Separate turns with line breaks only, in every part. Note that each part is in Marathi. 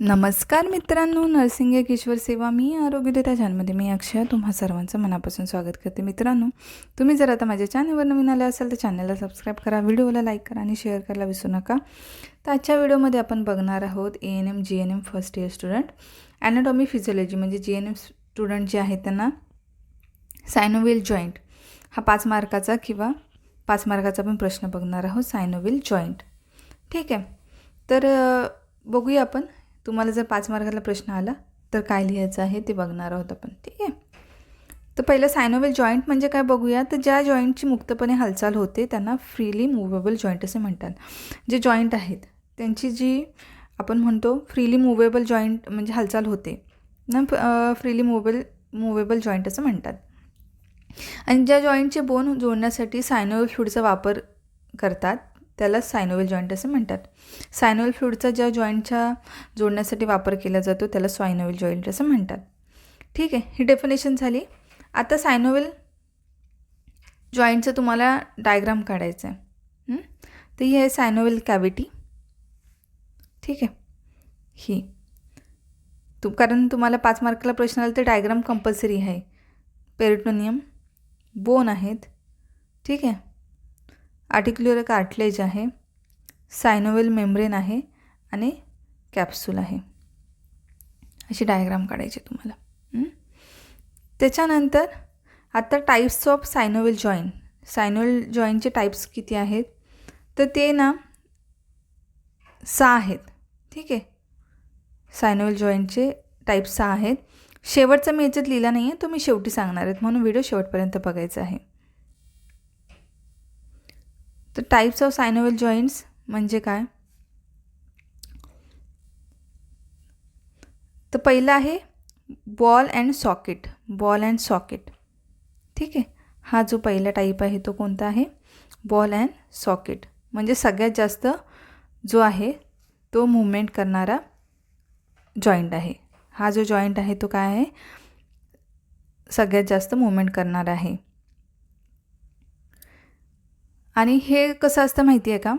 नमस्कार मित्रांनो, नर्सिंग एक ईश्वर सेवा मी आरोग्यदाता चॅनलमध्ये मी अक्षय तुम्हा सर्वांचं मनापासून स्वागत करते. मित्रांनो, तुम्ही जर आता माझ्या चॅनलवर नवीन आले असाल तर चॅनलला सबस्क्राईब करा, व्हिडिओला लाईक करा आणि शेअर करायला विसरू नका. तर आजच्या व्हिडिओमध्ये आपण बघणार आहोत ANM GNM first year student anatomy physiology म्हणजे GNM स्टुडंट जे आहेत त्यांना सायनोव्हियल जॉईंट हा 5 मार्काचा किंवा 5 मार्काचा पण प्रश्न बघणार आहोत. सायनोव्हियल जॉईंट, ठीक आहे. तर बघूया आपण. तुम्हाला जर 5 मार्काला प्रश्न आला तर काय लिहायचं आहे ते बघणार आहोत आपण, ठीक आहे. तर पहिलं सायनोव्हियल जॉईंट म्हणजे काय बघूया. तर ज्या जॉईंटची मुक्तपणे हालचाल होते त्यांना फ्रीली मूवेबल जॉईंट असे म्हणतात. जे जॉईंट आहेत त्यांची जी आपण म्हणतो फ्रीली मूवेबल जॉईंट म्हणजे हालचाल होते ना, फ्रीली मूवेबल जॉईंट असं म्हणतात. आणि ज्या जॉईंटचे बोन जोडण्यासाठी सायनोव्हियल फ्लुइडचा वापर करतात त्याला सायनोव्हियल जॉईंट असे म्हणतात. सायनोव्हियल फ्लुइडचा ज्या जॉईंटच्या जोडण्यासाठी वापर केला जातो त्याला सायनोव्हियल जॉईंट असं म्हणतात, ठीक आहे. ही डेफिनेशन झाली. आता सायनोव्हियल जॉईंटचं तुम्हाला डायग्राम काढायचं आहे. तर ही आहे सायनोव्हियल कॅव्हिटी, ठीक आहे. ही कारण तुम्हाला 5 मार्काला प्रश्न आला तर डायग्राम कंपल्सरी आहे. पेरिटोनियम, बोन आहेत, ठीक आहे. आर्टिक्युलर कार्टिलेज आहे, सायनोव्हियल मेम्ब्रेन आहे आणि कॅप्सूल आहे. अशी डायग्राम काढायची तुम्हाला. त्याच्यानंतर आता टाईप्स ऑफ सायनोव्हियल जॉईंट. सायनोव्हियल जॉईंटचे टाईप्स किती आहेत तर ते ना 6 आहेत, ठीक आहे. सायनोव्हियल जॉईंटचे टाईप्स 6 आहेत. शेवटचा मी याच्यात लिहिला नाही आहे, तो मी शेवटी सांगणार आहेत म्हणून व्हिडिओ शेवटपर्यंत बघायचा आहे. तर टाईप्स ऑफ सायनोव्हियल जॉईंट्स म्हणजे काय. तर पहिलं आहे ball and socket. Ball and socket, ठीक आहे. हा जो पहिला टाईप आहे तो कोणता आहे, बॉल अँड सॉकेट. म्हणजे सगळ्यात जास्त जो आहे तो मूवमेंट करणारा जॉईंट आहे. हा जो जॉईंट आहे तो काय आहे, सगळ्यात जास्त मूवमेंट करणारा आहे. आणि हे कसं असतं माहिती आहे का,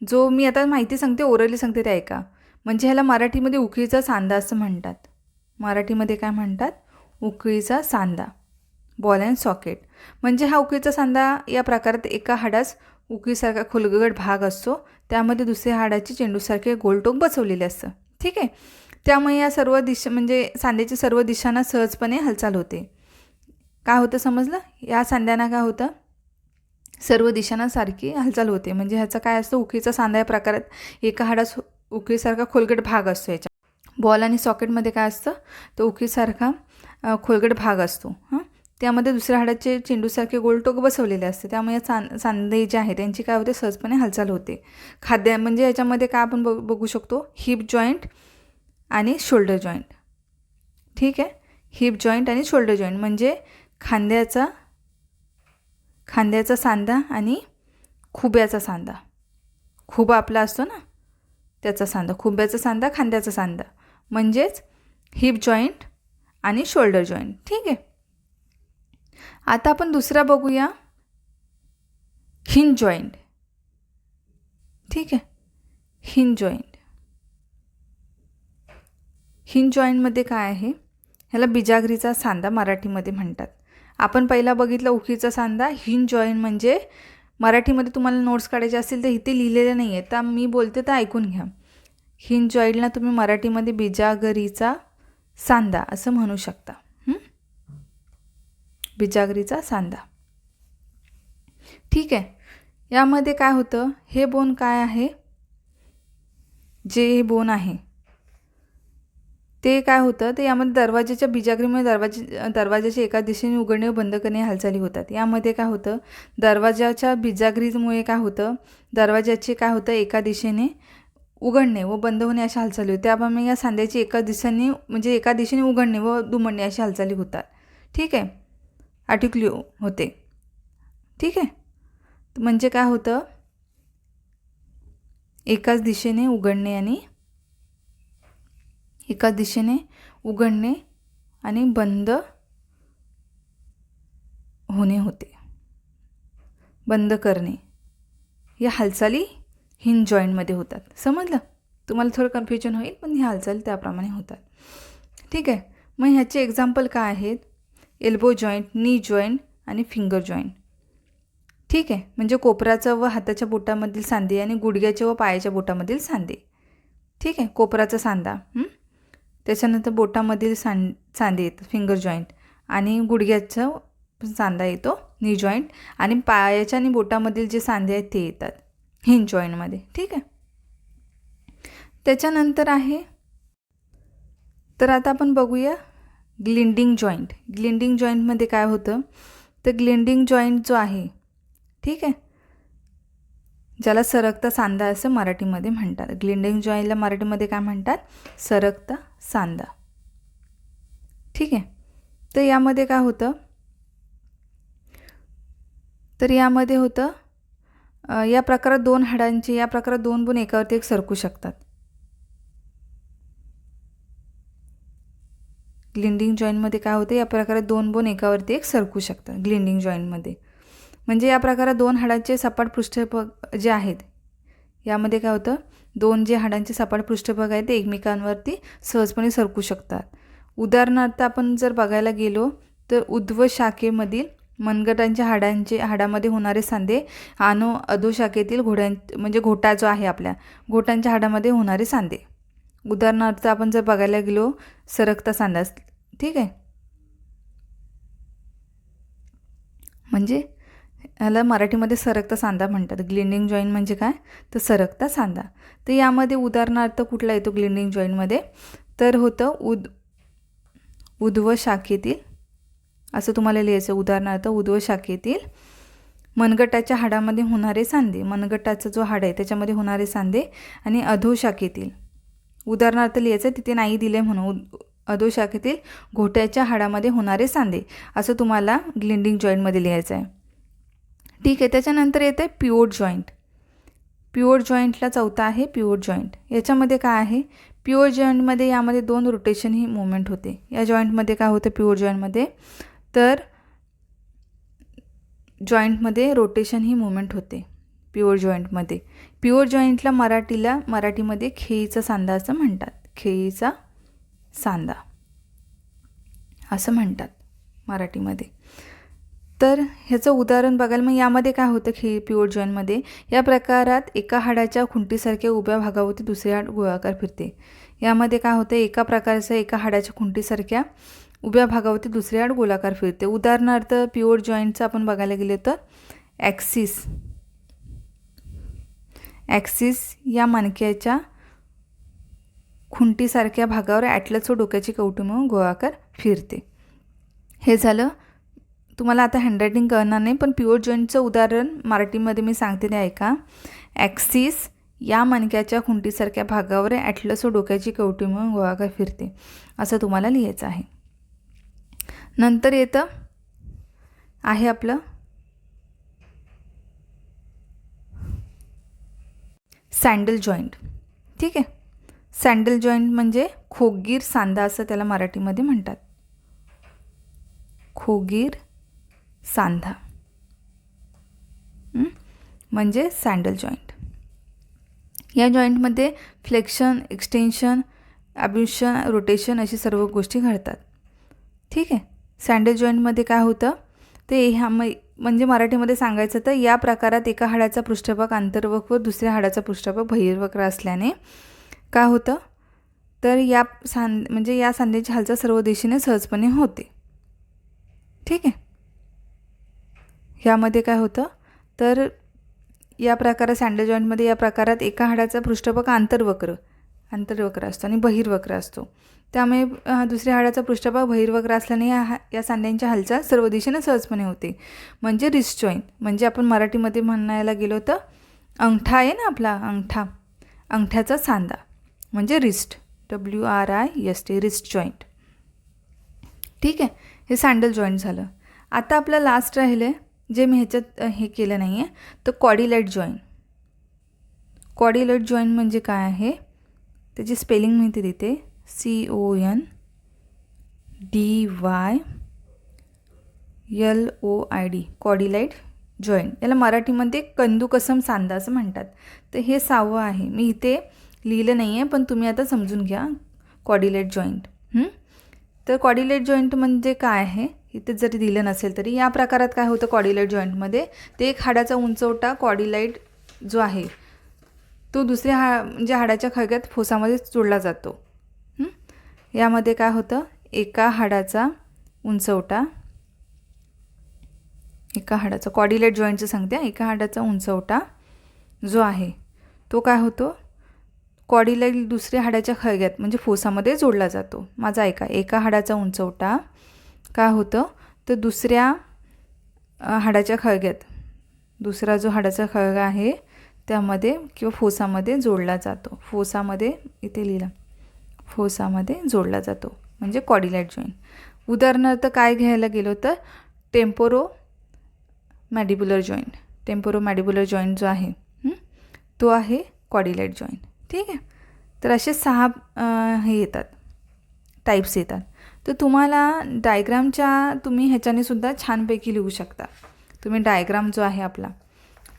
जो मी आता माहिती सांगते ओरली सांगते ते ऐका. म्हणजे ह्याला मराठीमध्ये उकळीचा सांदा असं म्हणतात. मराठीमध्ये काय म्हणतात, उकळीचा सांदा. बॉल अँड सॉकेट म्हणजे हा उकळीचा सांदा या प्रकारात एका हाडास उकळीसारखा खोलगट भाग असतो, त्यामध्ये दुसऱ्या हाडाची चेंडूसारखे गोलटोक बसवलेले असतं, ठीक आहे. त्यामुळे या सर्व दिशा म्हणजे सांध्याच्या सर्व दिशांना सहजपणे हालचाल होते. काय होतं समजलं, या सांध्यांना काय होतं, सर्व दिशांना सारखी हालचाल होते. म्हणजे ह्याचा काय असतं, उकळीचा सांधा या प्रकारात एका हाडास उकळीसारखा खोलगट भाग असतो. याच्या बॉल आणि सॉकेटमध्ये काय असतं, तर उकळीसारखा खोलगट भाग असतो. त्यामध्ये दुसऱ्या हाडाचे चेंडूसारखे गोलटोक बसवलेले असते. त्यामुळे सांधे जे आहे त्यांची काय होते, सहजपणे हालचाल होते. खाद्य म्हणजे याच्यामध्ये काय आपण बघू शकतो, हिप जॉईंट आणि शोल्डर जॉईंट, ठीक आहे. हिप जॉईंट आणि शोल्डर जॉईंट म्हणजे खांद्याचा सांधा आणि खुब्याचा सांधा. खुबा आपला असतो ना त्याचा सांधा, खुब्याचा सांधा, खांद्याचा सांधा म्हणजेच हिप जॉईंट आणि शोल्डर जॉईंट, ठीक आहे. आता आपण दुसरा बघूया, हिंज जॉईंट, ठीक आहे. Hinge joint. हिंज जॉईंटमध्ये काय आहे, ह्याला बिजागरीचा सांधा मराठीमध्ये म्हणतात. आपण पहिला बघितलं उकळीचा सांधा. हिंज जॉईंट म्हणजे मराठीमध्ये तुम्हाला नोट्स काढायचे असतील तर इथे लिहिलेलं नाही आहे, तर मी बोलते तर ऐकून घ्या. हिंज जॉईंटला तुम्ही मराठीमध्ये बिजागरीचा सांधा असं म्हणू शकता. बिजागरीचा सांधा, ठीक आहे. यामध्ये काय होतं, हे बोन काय आहे, जे बोन आहे ते काय होतं, ते यामध्ये दरवाजाच्या बिजागरीमुळे दरवाजाच्या एका दिशेने उघडणे व बंद करणे हालचाली होतात. यामध्ये काय होतं, दरवाजाच्या बिजागरीमुळे काय होतं, दरवाजाचे काय होतं एका दिशेने उघडणे व बंद होणे अशा हालचाली होतात. त्याप्रमाणे या सांध्याची एका दिशेने उघडणे व दुमडणे अशा हालचाली होतात, ठीक आहे. आर्टिक्युलो होते, ठीक आहे. म्हणजे काय होतं, एकाच दिशेने उघडणे आणि बंद होणे होते, बंद करणे या हालचाली हिंज जॉईंटमध्ये होतात. समजलं. तुम्हाला थोडं कन्फ्युजन होईल, पण ही हालचाल त्याप्रमाणे होतात. ठीक आहे. मग ह्याचे एक्झाम्पल काय आहेत? एल्बो जॉईंट, नी जॉईंट आणि फिंगर जॉईंट. ठीक आहे. म्हणजे कोपराचं व हाताच्या बोटामधील सांधे आणि गुडघ्याच्या व पायाच्या बोटामधील सांधे. ठीक आहे. कोपराचा सांधा, त्याच्यानंतर बोटामधील सांधे येतात फिंगर जॉईंट, आणि गुडघ्याचा सांधा येतो नी जॉईंट, आणि पायाच्या आणि बोटामधील जे सांधे आहेत ते येतात हिंज जॉईंटमध्ये. ठीक आहे. त्याच्यानंतर आहे, तर आता आपण बघूया ग्लिंडिंग जॉईंट. ग्लिंडिंग जॉईंटमध्ये काय होतं, तर ग्लिंडिंग जॉईंट जो आहे, ठीक आहे, ज्याला सरकता सांधा असं मराठीमध्ये म्हणतात. ग्लिंडिंग जॉईंटला मराठीमध्ये काय म्हणतात? सरकता सांधा. ठीक आहे. तर यामध्ये काय होतं, तर यामध्ये होतं, या प्रकारात दोन हाडांचे, या प्रकारात दोन बोन एकावरती एक सरकू शकतात. ग्लिंडिंग जॉईंटमध्ये काय होतं, या प्रकारात दोन बोन एकावरती एक सरकू शकतात ग्लिंडिंग जॉईंटमध्ये. म्हणजे या प्रकारात दोन हाडांचे सपाट पृष्ठभाग जे आहेत, यामध्ये काय होतं, दोन जे हाडांचे सपाट पृष्ठभाग आहेत ते एकमेकांवरती सहजपणे सरकू शकतात. उदाहरणार्थ आपण जर बघायला गेलो तर उध्व शाखेमधील मनगटांच्या हाडामध्ये होणारे सांधे आणि अधोशाखेतील म्हणजे घोटा जो आहे आपल्या घोटांच्या हाडामध्ये होणारे सांधे. उदाहरणार्थ आपण जर बघायला गेलो सरकता सांधा, ठीक आहे, म्हणजे ह्याला मराठीमध्ये सरकता सांधा म्हणतात. ग्लिंडिंग जॉईंट म्हणजे काय, तर सरकता सांधा. तर यामध्ये उदाहरणार्थ कुठला येतो ग्लिंडिंग जॉईंटमध्ये, तर होतं उध्व शाखेतील, असं तुम्हाला लिहायचं. उदाहरणार्थ उध्व शाखेतील मनगटाच्या हाडामध्ये होणारे सांधे, मनगटाचा जो हाड आहे त्याच्यामध्ये होणारे सांधे, आणि अधोशाखेतील, उदाहरणार्थ लिहायचं, तिथे नाही दिले म्हणून, अधोशाखेतील घोट्याच्या हाडामध्ये होणारे सांधे, असं तुम्हाला ग्लिंडिंग जॉईंटमध्ये लिहायचं आहे. ठीक आहे. त्याच्यानंतर येते पिवोट जॉईंट. पिवोट जॉईंटला चौथा आहे पिवोट जॉईंट. याच्यामध्ये काय आहे, पिवोट जॉईंटमध्ये यामध्ये दोन रोटेशन ही मुवमेंट होते. या जॉईंटमध्ये काय होतं पिवोट जॉईंटमध्ये, तर जॉईंटमध्ये रोटेशन ही मुवमेंट होते पिवोट जॉईंटमध्ये. पिवोट जॉईंटला मराठीमध्ये खेळीचा सांधा असं म्हणतात. खेळीचा सांधा असं म्हणतात मराठीमध्ये. तर ह्याचं उदाहरण बघायला, मग यामध्ये काय होतं पिवोट जॉईंटमध्ये, या प्रकारात एका हाडाच्या खुंटीसारख्या उभ्या भागावरती दुसरे हाड गोलाकार फिरते. यामध्ये काय होतं, एका प्रकारचं एका हाडाच्या खुंटीसारख्या उभ्या भागावरती दुसरे हाड गोलाकार फिरते. उदाहरणार्थ पिवोट जॉईंटचं आपण बघायला गेले तर ॲक्सिस या मणक्याच्या खुंटीसारख्या भागावर ॲटलस व डोक्याची कवटी म्हणून गोलाकार फिरते. हे झालं. तुम्हाला आता हँडरायटिंग कळणार नाही, पण पिवोट जॉईंटचं उदाहरण मराठीमध्ये मी सांगते ते ऐका. ॲक्सिस या मणक्याच्या खुंटीसारख्या भागावर ॲटलस व डोक्याची कवटी म्हणून गोलाकार फिरते, असं तुम्हाला लिहायचं आहे. नंतर येतं आहे आपलं सँडल जॉईंट. ठीक आहे. सँडल जॉईंट म्हणजे खोगीर सांधा असं त्याला मराठीमध्ये म्हणतात. खोगीर सांधा म्हणजे सँडल जॉईंट. या जॉईंटमध्ये फ्लेक्शन, एक्सटेन्शन, ॲब्ड्युशन, रोटेशन अशी सर्व गोष्टी घडतात. ठीक आहे. सँडल जॉईंटमध्ये काय होतं, ते म्हणजे मराठीमध्ये सांगायचं तर या प्रकारात एका हाडाचा पृष्ठभाग आंतरवक्र व दुसऱ्या हाडाचा पृष्ठभाग बहिर्वक्र असल्याने काय होतं, तर या सांध्याची हालचाल सर्व दिशेने सहजपणे होते. ठीक आहे. यामध्ये काय होतं, तर या प्रकारात सँडल जॉईंटमध्ये या प्रकारात एका हाडाचा पृष्ठभाग आंतरवक्र असतो आणि बहिर्वक्र असतो. त्यामुळे दुसऱ्या हाडाचा पृष्ठभाग बहिर्वक्र असल्याने या सांध्यांची हालचाल सर्व दिशेने सहजपणे होते. म्हणजे रिस्ट जॉईंट, म्हणजे आपण मराठीमध्ये म्हणायला गेलो तर अंगठा आहे ना आपला, अंगठ्याचा सांधा म्हणजे रिस्ट, WRIST, रिस्ट जॉईंट. ठीक आहे. हे सँडल जॉईंट झालं. आता आपलं लास्ट राहिलं आहे, जे मी ह्याच्यात हे केलं नाही आहे, तर कॉर्डिलेट जॉईंट. कॉर्डिलेट जॉईंट म्हणजे काय आहे, त्याची स्पेलिंग माहिती देते. CONDYLOID, condylate joint. याला मराठीमध्ये कंदुकसम सांधा असं म्हणतात. तर हे 6वं आहे. मी इथे लिहिलं नाही आहे, पण तुम्ही आता समजून घ्या. कॉर्डिलेट जॉईंट. तर कॉर्डिलेट जॉईंट म्हणजे काय आहे, इथे जरी दिलं नसेल तरी या प्रकारात काय होतं कॉर्डिलेट जॉईंटमध्ये, ते एक हाडाचा उंचवटा कॉर्डिलाइट जो आहे तो दुसऱ्या म्हणजे हाडाच्या खळग्यात फोसामध्ये जोडला जातो. यामध्ये काय होतं, एका हाडाचा उंचवटा, एका हाडाचा कॉर्डिलेट जॉईंटचं सांगते, एका हाडाचा उंचवटा जो आहे तो काय होतो, कॉर्डिलाइट दुसऱ्या हाडाच्या खळग्यात म्हणजे फोसामध्ये जोडला जातो. माझा ऐका, एका हाडाचा उंचवटा काय होतं तर दुसऱ्या हाडाच्या खळग्यात, दुसरा जो हाडाचा खळगा आहे त्यामध्ये किंवा फोसामध्ये जोडला जातो. फोसामध्ये इथे लिहिला, फोसामध्ये जोडला जातो म्हणजे कॉर्डिलेट जॉईंट. उदाहरणार्थ काय घ्यायला गेलो तर टेम्पोरो मॅडिब्युलर जॉईंट. टेम्पोरो मॅडिब्युलर जॉईंट जो आहे तो आहे कॉर्डिलेट जॉईंट. ठीक आहे. तर असे 6 हे येतात, टाईप्स येतात. तर तुम्हाला डायग्रामच्या तुम्ही ह्याच्याने सुद्धा छानपैकी लिहू शकता. तुम्ही डायग्राम जो आहे आपला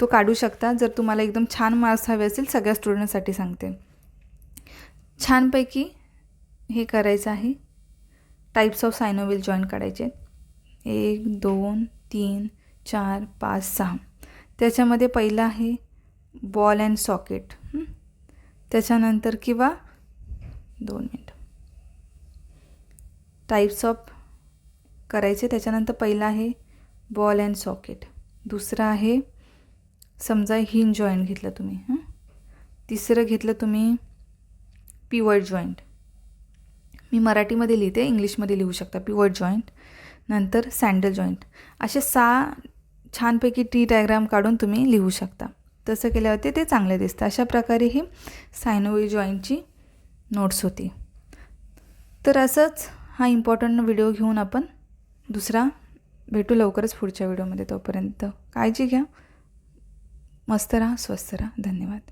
तो काढू शकता. जर तुम्हाला एकदम छान मार्क्स हवे असेल, सगळ्या स्टुडंटसाठी सांगते, छानपैकी हे करायचं आहे. टाईप्स ऑफ सायनोव्हियल जॉईंट काढायचे 1 2 3 4 5 6. त्याच्यामध्ये पहिलं आहे बॉल अँड सॉकेट. त्याच्यानंतर किंवा 2 मिनटं टाईप्स ऑफ करायचे. त्याच्यानंतर पहिला आहे बॉल अँड सॉकेट, दुसरा आहे समजा हिंज जॉईंट घेतलं तुम्ही, तिसरं घेतलं तुम्ही पिवट जॉईंट. मी मराठीमध्ये लिहिते, इंग्लिशमध्ये लिहू शकता पिवट जॉईंट. नंतर सँडल जॉईंट. असे 6 छानपैकी टी डायग्राम काढून तुम्ही लिहू शकता. तसं केल्यावरती ते चांगले दिसतं. अशा प्रकारे ही सायनोव्हियल जॉईंटची नोट्स होती. तर असंच हा इम्पॉर्टंट व्हिडिओ घेऊन आपण दुसरा भेटू लवकरच पुढच्या व्हिडिओमध्ये. तोपर्यंत काळजी घ्या, मस्त राहा, स्वस्थ राहा. धन्यवाद.